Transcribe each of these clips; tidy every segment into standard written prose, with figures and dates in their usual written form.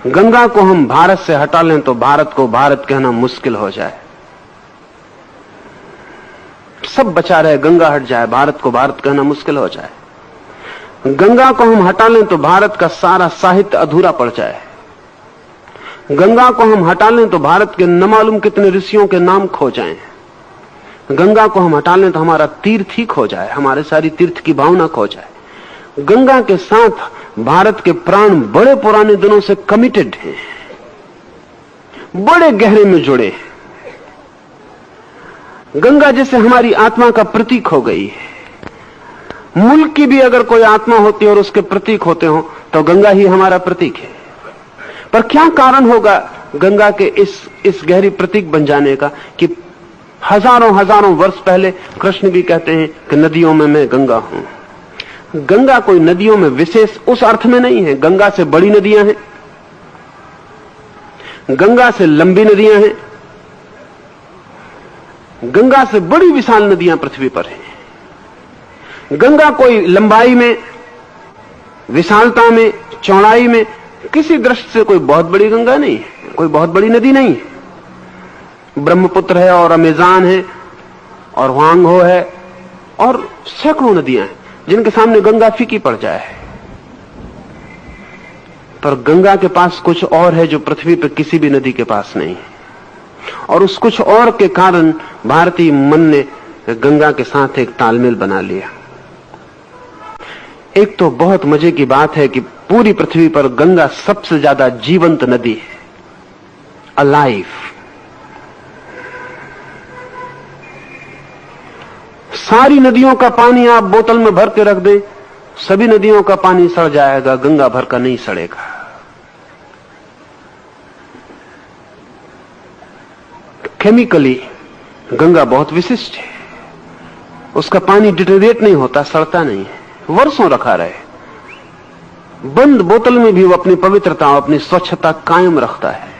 गंगा को हम भारत से हटा लें तो भारत को भारत कहना मुश्किल हो जाए। सब बचा रहे, गंगा हट जाए, भारत को भारत कहना मुश्किल हो जाए। गंगा को हम हटा लें तो भारत का सारा साहित्य अधूरा पड़ जाए। गंगा को हम हटा लें तो भारत के न मालूम कितने ऋषियों के नाम खो जाएं। गंगा को हम हटा लें तो हमारा तीर्थ ही खो जाए, हमारे सारी तीर्थ की भावना खो जाए। गंगा के साथ भारत के प्राण बड़े पुराने दिनों से कमिटेड हैं, बड़े गहरे में जुड़े हैं। गंगा जैसे हमारी आत्मा का प्रतीक हो गई है। मुल्क की भी अगर कोई आत्मा होती है और उसके प्रतीक होते हो तो गंगा ही हमारा प्रतीक है। पर क्या कारण होगा गंगा के इस गहरी प्रतीक बन जाने का कि हजारों हजारों वर्ष पहले कृष्ण भी कहते हैं कि नदियों में मैं गंगा हूं। गंगा कोई नदियों में विशेष उस अर्थ में नहीं है। गंगा से बड़ी नदियां हैं, गंगा से लंबी नदियां हैं, गंगा से बड़ी विशाल नदियां पृथ्वी पर हैं। गंगा कोई लंबाई में, विशालता में, चौड़ाई में किसी दृष्टि से कोई बहुत बड़ी गंगा नहीं है, कोई बहुत बड़ी नदी नहीं है। ब्रह्मपुत्र है और अमेज़न है और वांगहो है और सैकड़ों नदियां हैं जिनके सामने गंगा फीकी पड़ जाए। पर गंगा के पास कुछ और है जो पृथ्वी पर किसी भी नदी के पास नहीं है, और उस कुछ और के कारण भारतीय मन ने गंगा के साथ एक तालमेल बना लिया। एक तो बहुत मजे की बात है कि पूरी पृथ्वी पर गंगा सबसे ज्यादा जीवंत नदी है, अलाइव। सारी नदियों का पानी आप बोतल में भर के रख दें, सभी नदियों का पानी सड़ जाएगा, गंगा भर का नहीं सड़ेगा। केमिकली गंगा बहुत विशिष्ट है। उसका पानी डिटेरिएट नहीं होता, सड़ता नहीं है, वर्षों रखा रहे। बंद बोतल में भी वो अपनी पवित्रता और अपनी स्वच्छता कायम रखता है।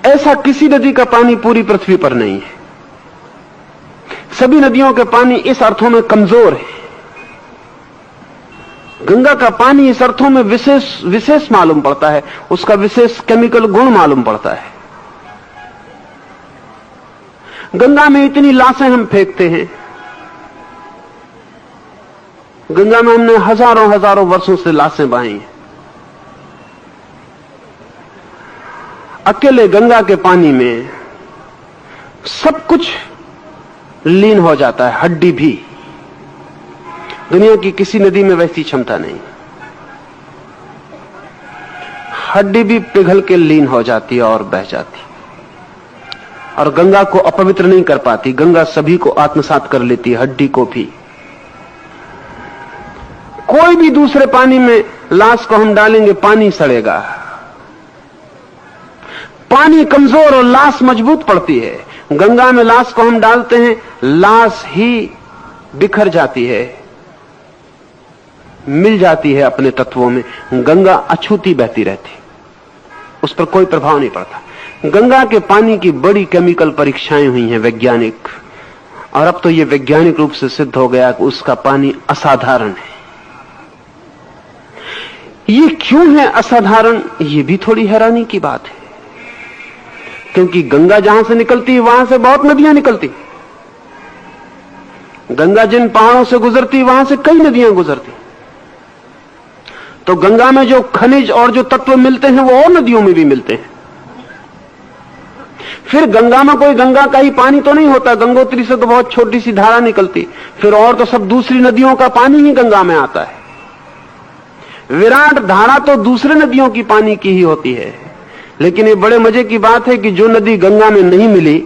ऐसा किसी नदी का पानी पूरी पृथ्वी पर नहीं है। सभी नदियों के पानी इस अर्थों में कमजोर है। गंगा का पानी इस अर्थों में विशेष मालूम पड़ता है, उसका विशेष केमिकल गुण मालूम पड़ता है। गंगा में इतनी लाशें हम फेंकते हैं, गंगा में हमने हजारों हजारों वर्षों से लाशें बहाई हैं। अकेले गंगा के पानी में सब कुछ लीन हो जाता है, हड्डी भी। दुनिया की किसी नदी में वैसी क्षमता नहीं। हड्डी भी पिघल के लीन हो जाती है और बह जाती है, और गंगा को अपवित्र नहीं कर पाती। गंगा सभी को आत्मसात कर लेती है, हड्डी को भी। कोई भी दूसरे पानी में लाश को हम डालेंगे, पानी सड़ेगा। पानी कमजोर और लाश मजबूत पड़ती है। गंगा में लाश को हम डालते हैं, लाश ही बिखर जाती है, मिल जाती है अपने तत्वों में। गंगा अछूती बहती रहती, उस पर कोई प्रभाव नहीं पड़ता। गंगा के पानी की बड़ी केमिकल परीक्षाएं हुई हैं वैज्ञानिक, और अब तो यह वैज्ञानिक रूप से सिद्ध हो गया कि उसका पानी असाधारण है। ये क्यों है असाधारण, ये भी थोड़ी हैरानी की बात है, क्योंकि गंगा जहां से निकलती है वहां से बहुत नदियां निकलती। गंगा जिन पहाड़ों से गुजरती वहां से कई नदियां गुजरती। तो गंगा में जो खनिज और जो तत्व मिलते हैं वो और नदियों में भी मिलते हैं। फिर गंगा में कोई गंगा का ही पानी तो नहीं होता, गंगोत्री से तो बहुत छोटी सी धारा निकलती, फिर और तो सब दूसरी नदियों का पानी ही गंगा में आता है। विराट धारा तो दूसरे नदियों की पानी की ही होती है। लेकिन ये बड़े मजे की बात है कि जो नदी गंगा में नहीं मिली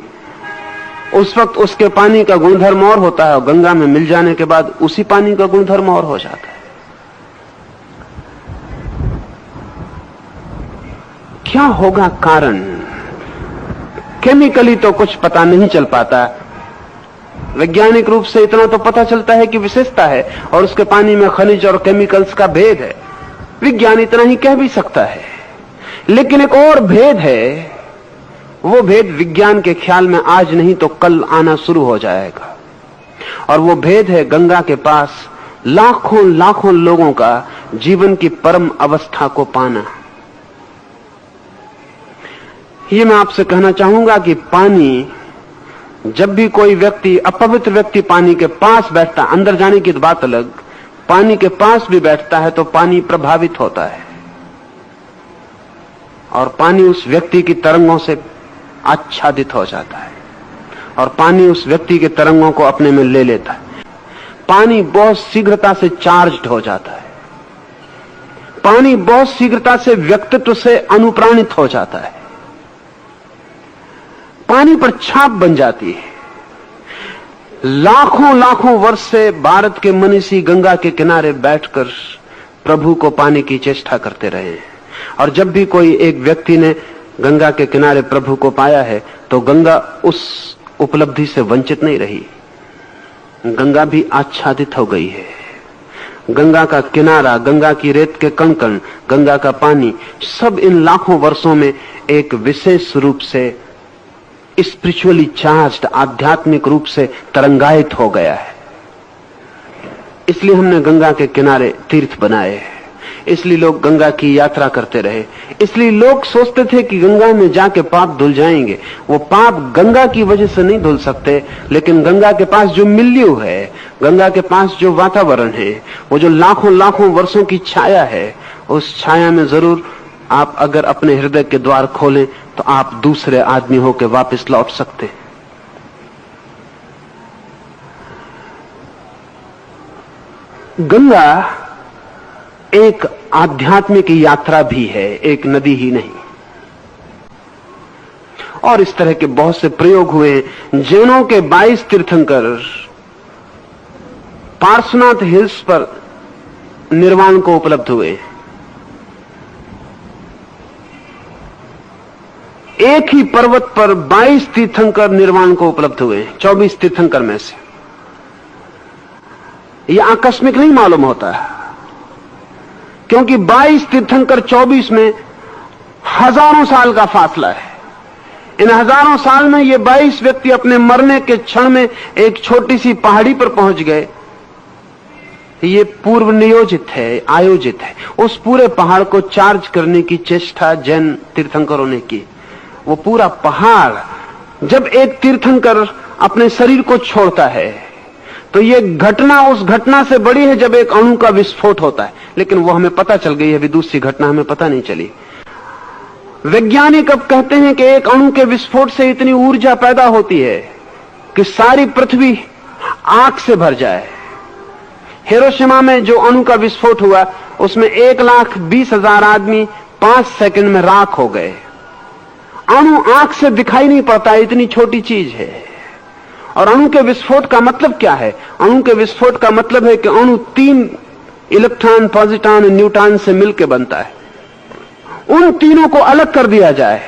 उस वक्त उसके पानी का गुणधर्म और होता है, और गंगा में मिल जाने के बाद उसी पानी का गुणधर्म और हो जाता है। क्या होगा कारण? केमिकली तो कुछ पता नहीं चल पाता, वैज्ञानिक रूप से इतना तो पता चलता है कि विशेषता है और उसके पानी में खनिज और केमिकल्स का भेद है। विज्ञान इतना ही कह भी सकता है। लेकिन एक और भेद है, वो भेद विज्ञान के ख्याल में आज नहीं तो कल आना शुरू हो जाएगा, और वो भेद है गंगा के पास लाखों लाखों लोगों का जीवन की परम अवस्था को पाना, ये मैं आपसे कहना चाहूंगा कि पानी, जब भी कोई व्यक्ति, अपवित्र व्यक्ति पानी के पास बैठता, अंदर जाने की बात अलग, पानी के पास भी बैठता है तो पानी प्रभावित होता है और पानी उस व्यक्ति की तरंगों से आच्छादित हो जाता है और पानी उस व्यक्ति के तरंगों को अपने में ले लेता है। पानी बहुत शीघ्रता से चार्ज्ड हो जाता है, पानी बहुत शीघ्रता से व्यक्तित्व से अनुप्राणित हो जाता है, पानी पर छाप बन जाती है। लाखों लाखों वर्ष से भारत के मनीषी गंगा के किनारे बैठकर प्रभु को पाने की चेष्टा करते रहे हैं और जब भी कोई एक व्यक्ति ने गंगा के किनारे प्रभु को पाया है तो गंगा उस उपलब्धि से वंचित नहीं रही। गंगा भी आच्छादित हो गई है। गंगा का किनारा, गंगा की रेत के कण कण, गंगा का पानी, सब इन लाखों वर्षों में एक विशेष रूप से स्पिरिचुअली चार्ज्ड, आध्यात्मिक रूप से तरंगायित हो गया है। इसलिए हमने गंगा के किनारे तीर्थ बनाए, इसलिए लोग गंगा की यात्रा करते रहे। इसलिए लोग सोचते थे कि गंगा में जाके पाप धुल जाएंगे। वो पाप गंगा की वजह से नहीं धुल सकते, लेकिन गंगा के पास जो मिल्यू है, गंगा के पास जो वातावरण है, वो जो लाखों लाखों वर्षों की छाया है, उस छाया में जरूर आप अगर अपने हृदय के द्वार खोलें तो आप दूसरे आदमी होकर वापस लौट सकते। गंगा एक आध्यात्मिक यात्रा भी है, एक नदी ही नहीं। और इस तरह के बहुत से प्रयोग हुए हैं। जैनों के 22 तीर्थंकर पार्श्वनाथ हिल्स पर निर्वाण को उपलब्ध हुए। एक ही पर्वत पर 22 तीर्थंकर निर्वाण को उपलब्ध हुए, 24 तीर्थंकर में से। यह आकस्मिक नहीं मालूम होता है, क्योंकि 22 तीर्थंकर 24 में हजारों साल का फासला है। इन हजारों साल में ये 22 व्यक्ति अपने मरने के क्षण में एक छोटी सी पहाड़ी पर पहुंच गए। ये पूर्व नियोजित है, आयोजित है। उस पूरे पहाड़ को चार्ज करने की चेष्टा जैन तीर्थंकरों ने की। वो पूरा पहाड़, जब एक तीर्थंकर अपने शरीर को छोड़ता है तो ये घटना उस घटना से बड़ी है जब एक अणु का विस्फोट होता है, लेकिन वो हमें पता चल गई है। अभी दूसरी घटना हमें पता नहीं चली। वैज्ञानिक अब कहते हैं कि एक अणु के विस्फोट से इतनी ऊर्जा पैदा होती है कि सारी पृथ्वी आग से भर जाए। हिरोशिमा में जो अणु का विस्फोट हुआ उसमें 1,20,000 आदमी 5 सेकंड में राख हो गए। अणु आंख से दिखाई नहीं पड़ता, इतनी छोटी चीज है। और अणु के विस्फोट का मतलब क्या है? अणु के विस्फोट का मतलब है कि अणु 3 इलेक्ट्रॉन, पॉजिट्रॉन, न्यूट्रॉन से मिलकर बनता है। उन तीनों को अलग कर दिया जाए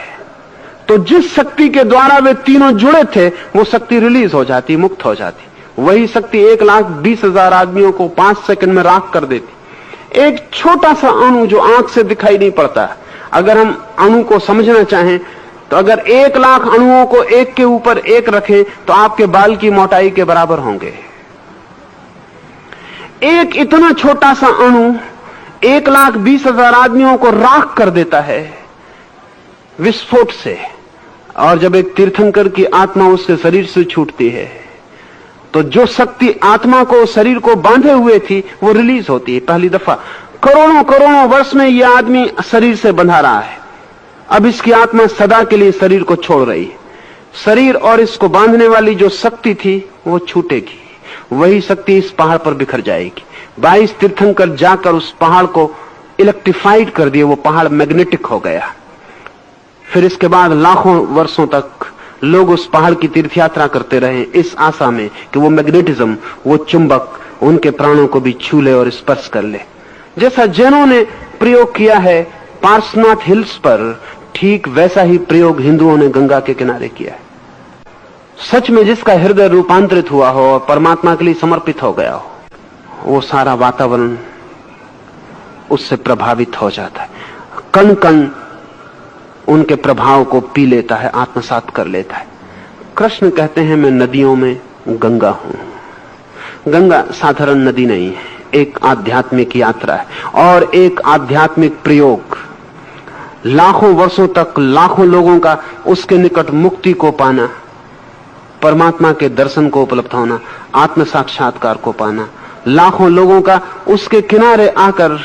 तो जिस शक्ति के द्वारा वे तीनों जुड़े थे वो शक्ति रिलीज हो जाती, मुक्त हो जाती। वही शक्ति 1,20,000 आदमियों को 5 सेकंड में राख कर देती। एक छोटा सा अणु जो आंख से दिखाई नहीं पड़ता, अगर हम अणु को समझना चाहें तो अगर 1,00,000 अणुओं को एक के ऊपर एक रखें तो आपके बाल की मोटाई के बराबर होंगे। एक इतना छोटा सा अणु 1,20,000 आदमियों को राख कर देता है विस्फोट से। और जब एक तीर्थंकर की आत्मा उसके शरीर से छूटती है तो जो शक्ति आत्मा को, शरीर को बांधे हुए थी, वो रिलीज होती है पहली दफा। करोड़ों करोड़ों वर्ष में यह आदमी शरीर से बंधा रहा है, अब इसकी आत्मा सदा के लिए शरीर को छोड़ रही है। शरीर और इसको बांधने वाली जो शक्ति थी वो छूटेगी, वही शक्ति इस पहाड़ पर बिखर जाएगी। 22 तीर्थंकर जाकर उस पहाड़ को इलेक्ट्रिफाइड कर दिए, वो पहाड़ मैग्नेटिक हो गया। फिर इसके बाद लाखों वर्षों तक लोग उस पहाड़ की तीर्थ यात्रा करते रहे इस आशा में कि वो मैग्नेटिज्म, वो चुंबक उनके प्राणों को भी छू ले और स्पर्श कर ले। जैसा जैनों ने प्रयोग किया है पार्श्वनाथ हिल्स पर, ठीक वैसा ही प्रयोग हिंदुओं ने गंगा के किनारे किया है। सच में जिसका हृदय रूपांतरित हुआ हो और परमात्मा के लिए समर्पित हो गया हो, वो सारा वातावरण उससे प्रभावित हो जाता है। कण कण उनके प्रभाव को पी लेता है, आत्मसात कर लेता है। कृष्ण कहते हैं मैं नदियों में गंगा हूं। गंगा साधारण नदी नहीं है, एक आध्यात्मिक यात्रा है और एक आध्यात्मिक प्रयोग। लाखों वर्षों तक लाखों लोगों का उसके निकट मुक्ति को पाना, परमात्मा के दर्शन को उपलब्ध होना, आत्म साक्षात्कार को पाना, लाखों लोगों का उसके किनारे आकर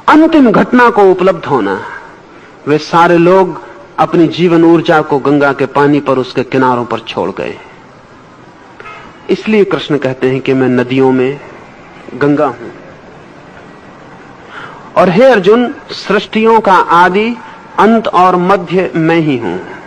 अंतिम घटना को उपलब्ध होना। वे सारे लोग अपनी जीवन ऊर्जा को गंगा के पानी पर उसके किनारों पर छोड़ गए। इसलिए कृष्ण कहते हैं कि मैं नदियों में गंगा हूं। और हे अर्जुन, सृष्टियों का आदि, अंत और मध्य मैं ही हूं।